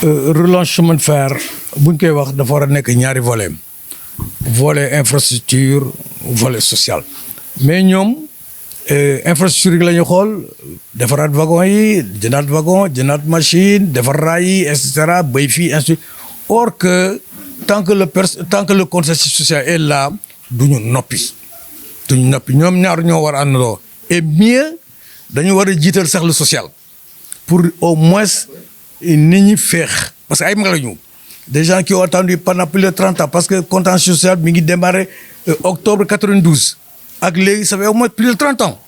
relance chemin de fer buñ koy wax dafa war a nekk ñaari volet infrastructure volet social mais ñoom infrastructure yi la ñu xool defaraat wagon yi jëndaat machine defar raay yi et cetera béy fii ainsi or que tant que le contexte social est là duñu noppi ñoom ñaar ñoo war a àndandoo et mieux dañu war a jiital sax le social pour au moins nit ñi féex parce que ay mag la ñu des gens qui ont attendu pendant plus de 30 ans parce que contexte social mi ngi démarré octobre 92 ak léegi ça fait au moins plus de 30 ans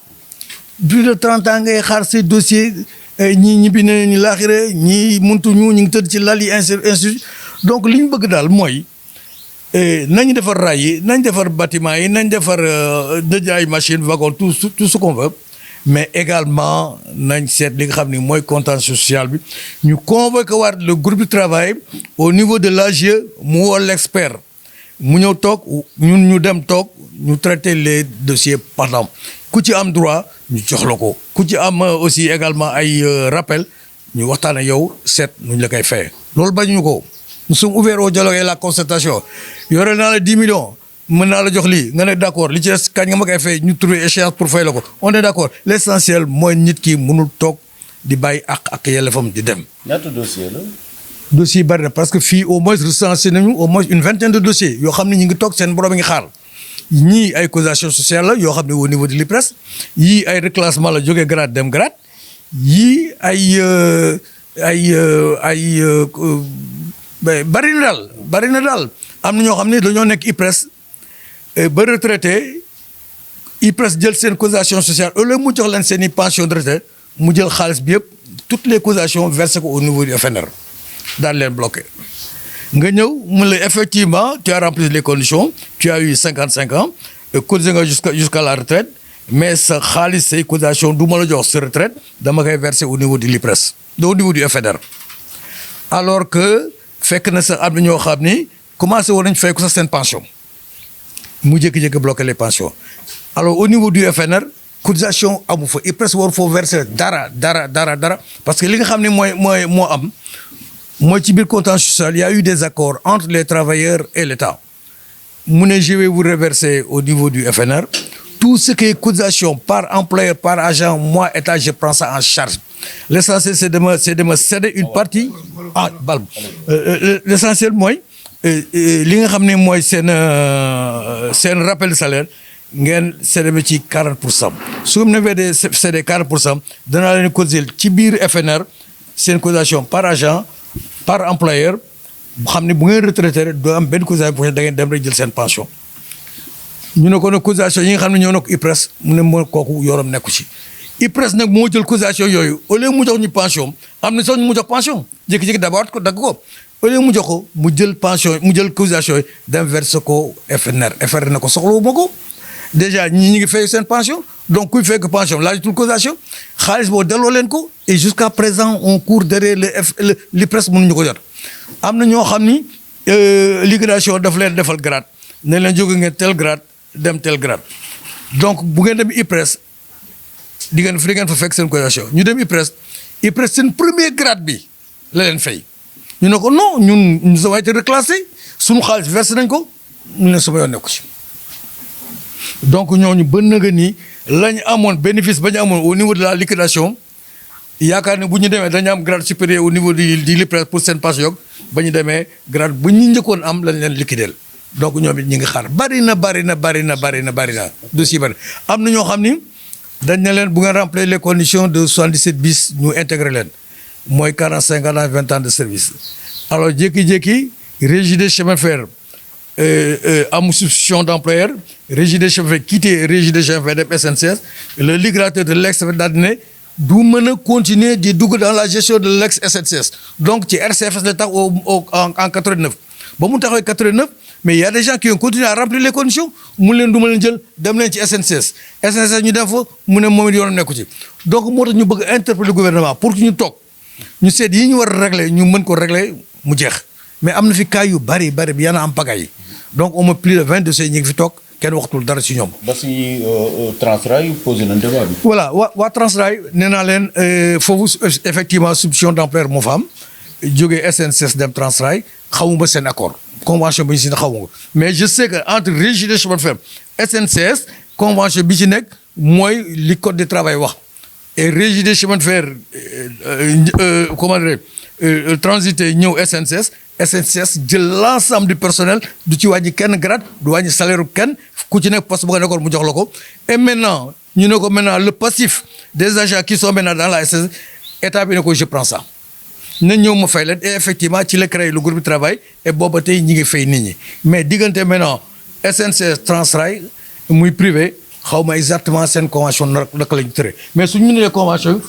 ngay xaar ces dossiers ñii ñibbi nañu laaxira ñii muntu ñu ngi tëdd ci lal yi ainsi donc li ñu bëgg daal mooy nañu defar raay yi nañ defar bâtiment yi nañ defar ay machine wagon tout ce qu'on veut mais également nañ seet li nga xam ni mooy contexte social bi ñu convoqué waat le groupe de travail au niveau de l'AGE mu woo l'expert mu ñëw toog ñun ñu dem toog ñu traiter les dossiers pendant ku ci am droit ñu jox la ko ku ci am aussi également ay rappel ñu waxtaan ak yow seet nuñ la koy fay loolu bañuñu ko nous sommes ouverts au dialogue et la concertation yore naa la 10 millions mën naa la jox lii nga ne d'accord li ci des kañ nga ma koy fay ñu trouver échéance pour fay la ko on est d'accord l'essentiel mooy nit ki mënul toog di bàyyi ak yelleefam di dem. ñaata dossier la. dossier bari na parce que fii au moins recensé nañu au moins une vingtaine de dossiers yoo xam ne ñu ngi toog seen borom ngi xaar ñii ay causation sociale la yoo xam ne au niveau de l'IPRES yii ay reclassement la jógee grade dem grade yii bari na daal am na ñoo xam ne dañoo nekk IPRES ba retraité IPRES jël seen causation sociale au lieu mu jox leen seen i pension de retraite mu jël xaalis bi yëpp toutes les causations versé ko au niveau du FNR daal leen bloqué nga ñëw mu la effectivement tu as rempli les conditions tu as eu 55 ans cotisé nga jusqu'à la retraite mais sa xaalis say causation du ma la jox sa retraite dama koy versé au niveau du l'IPRES au niveau du FNR alors que fekk na sax am na ñoo xam ni commencé woon nañ fay ko sax seen pension mu jékki-jékki bloqué les pensions alors au niveau du FNR cotisation amu fa IPRES war foo verser dara parce que li nga xam ne moo am mooy ci biir contexte social il y a eu des accords entre les travailleurs et l'État mu ne je vais vous reverser au niveau du FNR tout ce qui est cotisation par employeur par agent moi État je prends ça en charge l'essentiel c'est de me céder une partie l'essentiel mooy li nga xam ne mooy seen rappel de salaire ngeen cédé ci 40% su mu ne cédé 40% danaa leen cotiser ci biir FNR seen cotisation par agent par employeur bu xam ne bu ngeen retraité doo am benn cotisation da ngeen dem rek jël seen pension ñu ne ko nag cotisation yi nga xam ne ñoo nekk IPRES mu ne moo kooku yorom nekku ci IPRES nag moo jël cotisation yooyu au lieu mu jox ñu pension am na sax ñu mu jox pension jékki-jékki d'abord ko dagg ko au lieu mu jox ko mu jël pension mu jël cotisation yi dem verser ko FNR na ko soxlawu ma ko déjà ñi ngi fay seen pension donc kuy fekk pension laajatul cotisation xaalis boo delloo leen ko et jusqu'à présent on court derrière l'IPRES mënuñu ko jot am na ñoo xam ni liquidation daf leen defal grade ne leen jóge ngeen tel grade dem tel grade donc bu ngeen dem IPRES di ngeen fa fekk seen cotisation ñu dem IPRES seen premier grade bi la leen fay ñu ne ko non ñun nous avons été reclassés suñu xaalis versé nañ ko mu ne sama yoon nekku ci donc ñooñu ba nga ni lañ amoon bénéfice ba ñu amoon au niveau de la liquidation yaakaar ne bu ñu demee dañu am grade supérieur au niveau du l'IPRES pour seen pension yog ba ñu demee grade bu ñu njëkkoon am lañ leen liquider donc ñoom it ñu ngi xaar bari na dossier bari am na ñoo xam ni dañ ne leen bu ngeen remplir les conditions de 77 bis ñu intégrer leen mooy 45 ans 20 ans de service alors jékki-jékki régie des chemins de fer am substitution d'employeur régie des chemins de fer quitté régie des chemins de fer dem SNCS le liquidateur de l'ex daal di ne du mën a continuer di dugg dans la gestion de l'ex SNCS donc ci RCFS la tax en 89 ba mu taxawee 89 mais il y a des gens qui ont continué à remplir les conditions mu leen du ma leen jël dem leen ci SNCS ñu def fa mu ne moom it yoonam nekku ci donc moo tax ñu bëgg interpeller le gouvernement pour que ñu toog ñu seet yi ñu war a régler ñu mën ko régler mu jeex mais am na fi cas yu bari bi yana am pagaille donc au moins plus de 20 dossiers ñu ngi fi toog kenn waxtul dara ci ñoom. ba si Transrail posé nañ débat bi. voilà waa Transrail nee naa leen foofu effectivement substitution d'employeur moo fa am jógee SNCS dem Transrail xamuma seen accord convention bi ñu si xamuma ko mais je sais que entre régie des chemins de fer SNCS convention bi ci nekk mooy li code du travail wax et régie des chemins de fer comment dire transité ñëw SNCS jël l'ensemble du personnel du ci wàññi kenn grade du wàññi salaire kenn ku ci nekk poste bu nga nekkoon mu jox la ko et maintenant ñu ne ko maintenant le passif des agents qui sont maintenant dans la SNCS état bi ne ko je prends ça na ñëw ma fay leen et effectivement ci la créé le groupe de travail et booba tey ñi ngi fay nit ñi mais diggante maintenant SNCS Transrail muy privé xaw ma exactement seen convention naka la ñu tëree mais suñu nee convention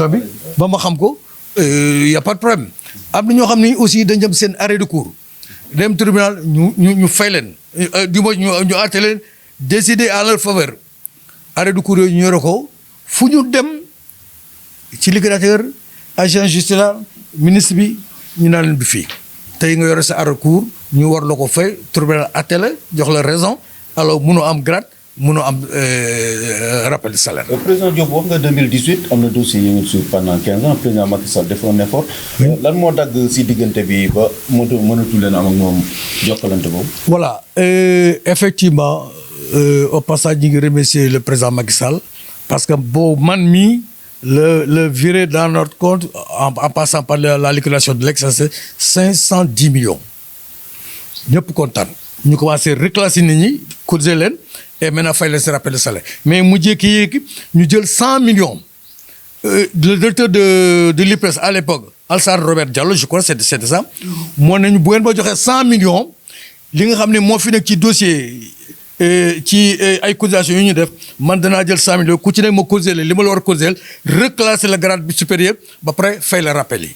bi ba ma xam ko y a pas de problème am na ñoo xam ne aussi dañ dem seen arrêt de cours dem tribunal ñu fay leen du moins ñu àtte leen décider en leur faveur arrêt de cours yooyu ñu yore ko fu ñu dem ci liquidateur agent justice ministre bi ñu naan leen du fii tey nga yore sa arrêt de cours ñu war la ko fay tribunal àtte la jox la raison alors mënoo am grade mënoo am rappel de salaire. président Diop wax nga 2018 am na dossier yu ngi suivre pendant 15 ans président Macky Sall def un effort. lan moo dagg si diggante bi ba mënatu leen am ak moom jokkalante boobu. voilà effectivement au passage ñu ngi remercier le président Macky Sall parce que boo man mii le viré dans notre compte en passant par la liquidation de l'ex 510 millions ñëpp kontaan ñu commencé reclasser nit ñi cotiser leen. et maintenant fay leen seen rappel de salaire mais mu jékki-jékki ñu jël 100 millions le directeur de l'IPRES à l'époque Alassane Robert Diallo je crois c'était ça moo nañu bu ngeen ba joxee 100 millions li nga xam ne moo fi nekk ci dossier ci ay cotisations yu ñu def man danaa jël 100 millions ku ci nekk ma cotiser li ma la war a cotiser reclasser le grade bi supérieur ba pare fay la rappel yi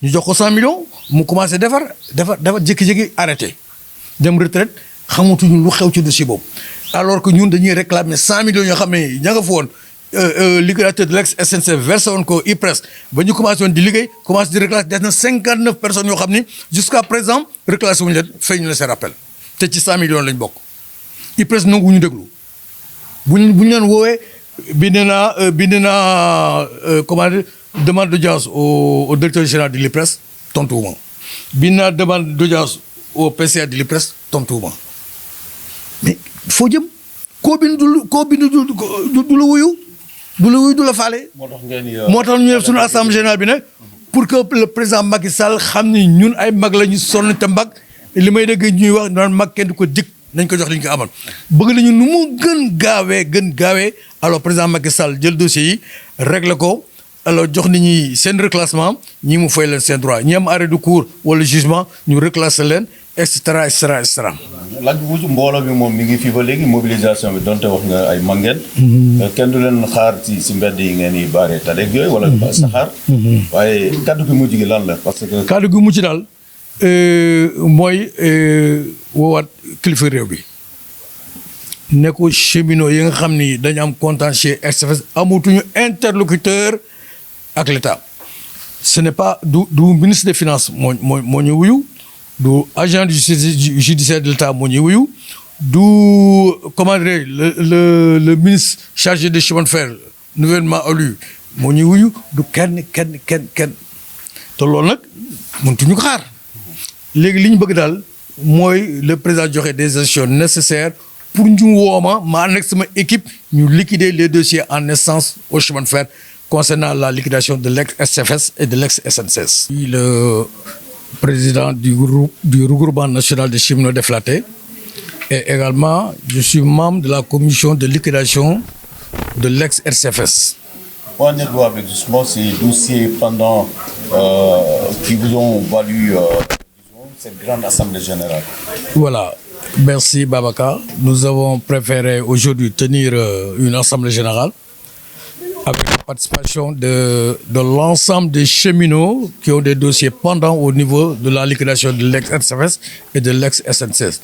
ñu jox ko 100 millions mu commencé defar jékki-jékki arrêté dem retraite xamatuñu lu xew ci dossier boobu alors que ñun dañuy réclamer 100 millions yoo xam ne ña nga fa woon liquidateur de l'ex SNCF versé woon ko IPRES ba ñu commencé woon di liggéey commencé di reclasser des na 59 personnes yoo xam ni jusqu'à présent reclassé wuñu leen fay ñu leen seen rappel te ci 100 millions lañ bokk IPRES nangu ñu déglu bu ñu leen woowee bind naa comment dire demande d'audience au directeur général de l'IPRES tontuwuma bind naa demande d'audience au PCA de l'IPRES tontuwuma mais foo jëm koo bind du la wuyu du la faale. moo tax ñu def suñu assemblée générale bi nag pour que le président Macky Sall xam ni ñun ay mag la ñu sonn te mag li may dégg ñuy wax naan mag kenn du ko dikk nañ ko jox li ñu ko amal bëgg nañu nu mu gën gaawee alors président Macky Sall jël dossier yi régler ko alors jox nit ñi seen reclassement ñi mu fay leen seen droit ñi am arrêt de cours wala jugement ñu reclasser leen et cetera et cetera et cetera. laaj bu mujj mbooloo bi moom mi ngi fii ba léegi mobilisation bi donte wax nga ay mangeen kenn du leen xaar si mbedd yi ngeen yi baaree tadeeg yooyu wala saxaar waaye kaddu gi mujj gi lan la parce que kaddu gi mujj daal mooy woowaat kilifa réew bi ne ko cheminot yi nga xam ni dañu am contentieux SFS amatuñu interlocuteur ak l'État ce n'est pas du ministre des finances moo ñu wuyu du agent judiciaire de l'État moo ñuy wuyu du comment dire le ministre chargé des chemins de fer nouvellement élu moo ñuy wuyu du kenn te loolu nag mëntuñu ko xaar léegi li ñu bëgg daal mooy le président joxe des actions nécessaires pour ñu wooma ma ànd ak sama équipe ñu liquider les dossiers en naissance au chemin de fer concernant la liquidation de l'ex-SFS et de l'ex-SNCS. Le président du regroupement national des cheminots déflatés et également je suis membre de la commission de liquidation de l'ex-RCFS. Où en êtes-vous avec justement ces dossiers pendant qui vous ont valu cette grande assemblée générale? Voilà, merci Babacar. Nous avons préféré aujourd'hui tenir une assemblée générale avec la participation de l'ensemble des cheminots qui ont des dossiers pendants au niveau de la liquidation de l'ex-RCFS et de l'ex-SNCS.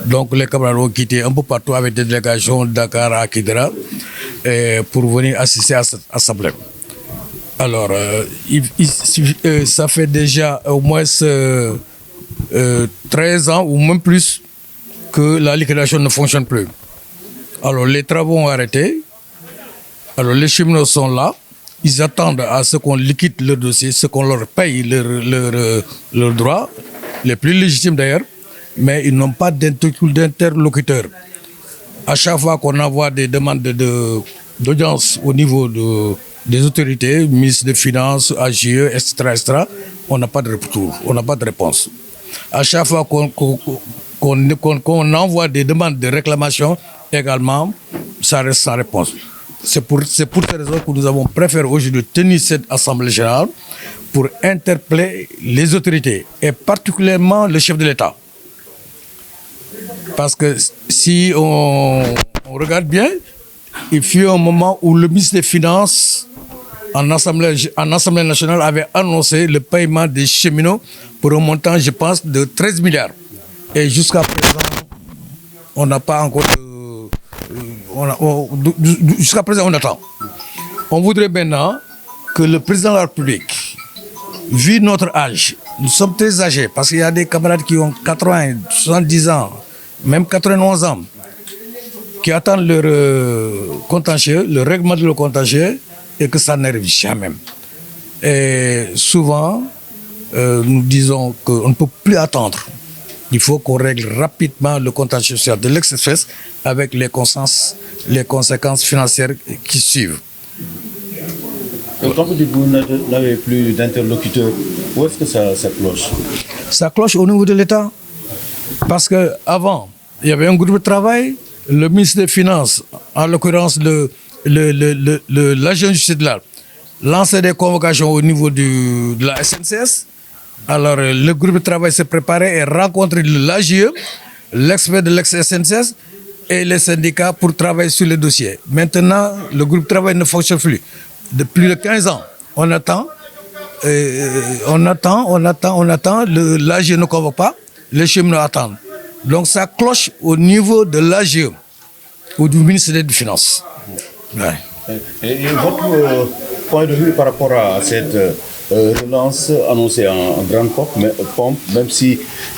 Donc les camarades ont quitté un peu partout avec des délégations de Dakar à Kidira pour venir assister à cette assemblée. Alors, ça fait déjà au moins 13 ans ou même plus que la liquidation ne fonctionne plus. Alors les travaux ont arrêté. Alors les cheminots sont là, ils attendent à ce qu'on liquide leur dossier, ce qu'on leur paye leurs droits, les plus légitimes d'ailleurs, mais ils n'ont pas d'interlocuteur. À chaque fois qu'on envoie des demandes d'audience au niveau des autorités, ministre des Finances, AGE, etc., etc., on n'a pas de retour, on n'a pas de réponse. À chaque fois qu'on envoie des demandes de réclamation, également, ça reste sans réponse. C'est pour ces raisons que nous avons préféré aujourd'hui tenir cette Assemblée générale pour interpeller les autorités, et particulièrement le chef de l'État. Parce que si on regarde bien, il fut un moment où le ministre des Finances, en Assemblée nationale, avait annoncé le paiement des cheminots pour un montant, je pense, de 13 milliards. Et jusqu'à présent, on n'a pas encore jusqu'à présent, on attend. On voudrait maintenant que le président de la République, vu notre âge, nous sommes très âgés, parce qu'il y a des camarades qui ont 80, 70 ans, même 91 ans, qui attendent leur contentieux, le règlement de leur contentieux, et que ça n'arrive jamais. Et souvent, nous disons qu'on ne peut plus attendre. Il faut qu'on règle rapidement le contentieux social de l'ex-espèce avec les conséquences financières qui suivent. Et quand vous dites que vous n'avez plus d'interlocuteur, où est-ce que ça cloche? Ça cloche au niveau de l'État. Parce qu'avant, il y avait un groupe de travail, le ministre des Finances, en l'occurrence l'agent justice lançait des convocations au niveau de la SNCS. Alors, le groupe de travail s'est préparé et rencontré l'AGE, l'expert de l'ex-SNCS et les syndicats pour travailler sur le dossier. Maintenant, le groupe de travail ne fonctionne plus. Depuis plus de 15 ans, on attend, l'AGE ne convoque pas, les cheminots attendent. Donc, ça cloche au niveau de l'AGE ou du ministère des Finances. Ouais. Et votre point de vue par rapport à cette relance annoncée en grande pompe, même si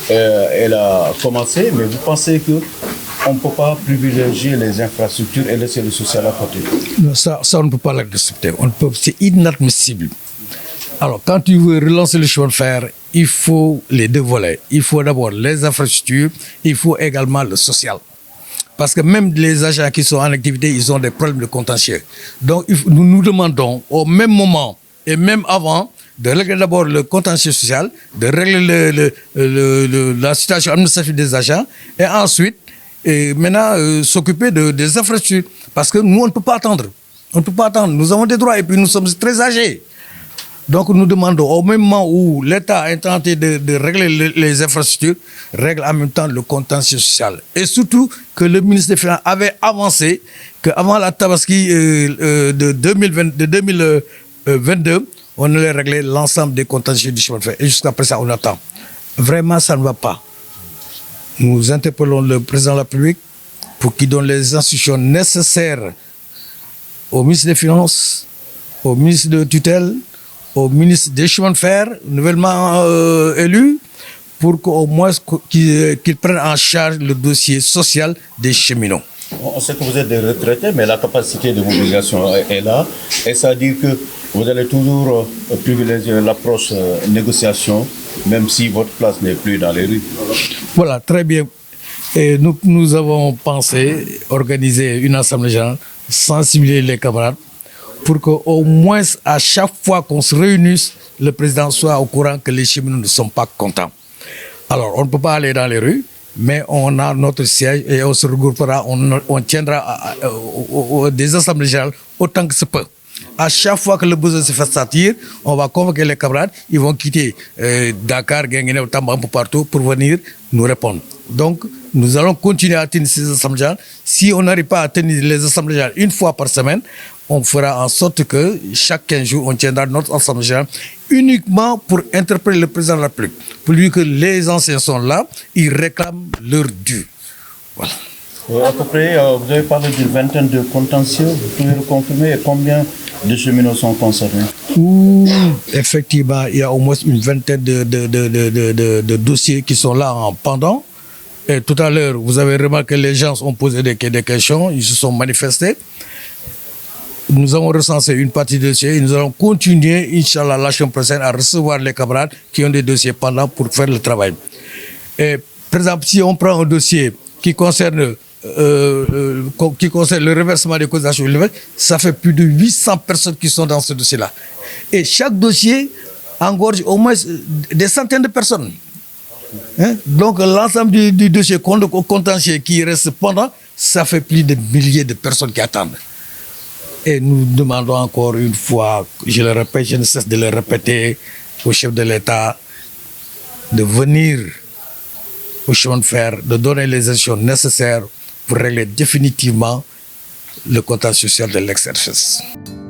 elle a commencé, mais vous pensez qu'on ne peut pas privilégier les infrastructures et laisser le social à côté? Non, ça on ne peut pas l'accepter. C'est inadmissible. Alors, quand tu veux relancer le chemin de fer, il faut les deux volets. Il faut d'abord les infrastructures, il faut également le social. Parce que même les agents qui sont en activité, ils ont des problèmes de contentieux. Donc, nous nous demandons au même moment et même avant de régler d'abord le contentieux social, de régler la situation administrative des agents et ensuite, maintenant, s'occuper des infrastructures. Parce que nous, on ne peut pas attendre. On ne peut pas attendre. Nous avons des droits et puis nous sommes très âgés. Donc nous demandons au même moment où l'État a tenté de régler les infrastructures, règle en même temps le contentieux social. Et surtout que le ministre des Finances avait avancé qu'avant la Tabaski de 2022, on allait régler l'ensemble des contentieux du chemin de fer. Et jusqu'à présent, on attend. Vraiment, ça ne va pas. Nous interpellons le président de la République pour qu'il donne les instructions nécessaires au ministre des Finances, au ministre de tutelle, au ministre des chemins de fer, nouvellement élu, pour qu'au moins qu'il prenne en charge le dossier social des cheminots. On sait que vous êtes des retraités, mais la capacité de mobilisation est là. Et ça veut dire que vous allez toujours privilégier l'approche négociation, même si votre place n'est plus dans les rues. Voilà, très bien. Et nous avons pensé organiser une assemblée générale, sensibiliser les camarades, pour qu'au moins, à chaque fois qu'on se réunisse, le président soit au courant que les cheminots ne sont pas contents. Alors, on ne peut pas aller dans les rues, mais on a notre siège et on se regroupera, on tiendra des assemblées générales autant que se peut. À chaque fois que le besoin se fait sentir, on va convoquer les camarades, ils vont quitter Dakar, Guinguinéo, Tamba, un peu partout pour venir nous répondre. Donc, nous allons continuer à tenir ces assemblées générales. Si on n'arrive pas à tenir les assemblées générales une fois par semaine, on fera en sorte que chaque 15 jours, on tiendra notre assemblée générale uniquement pour interpeller le président de la République. Pour lui que les anciens sont là, ils réclament leur dû. Voilà. À peu près, vous avez parlé d'une vingtaine de contentieux, vous pouvez le confirmer, et combien de cheminots sont concernés? Effectivement, il y a au moins une vingtaine de dossiers qui sont là en pendant. Et tout à l'heure, vous avez remarqué que les gens ont posé des questions, ils se sont manifestés. nous avons recensé une partie des dossiers et nous allons continuer, Inch'Allah, la semaine prochaine à recevoir les camarades qui ont des dossiers pendant pour faire le travail. Et, par exemple, si on prend un dossier qui concerne le reversement des cotisations, ça fait plus de 800 personnes qui sont dans ce dossier-là. Et chaque dossier engorge au moins des centaines de personnes. Hein? Donc l'ensemble du dossier contentieux qui reste pendant, ça fait plus de milliers de personnes qui attendent. Et nous demandons encore une fois, je le répète, je ne cesse de le répéter, au chef de l'État de venir au chemin de fer, de donner les actions nécessaires pour régler définitivement le contentieux social de l'ex-RHS.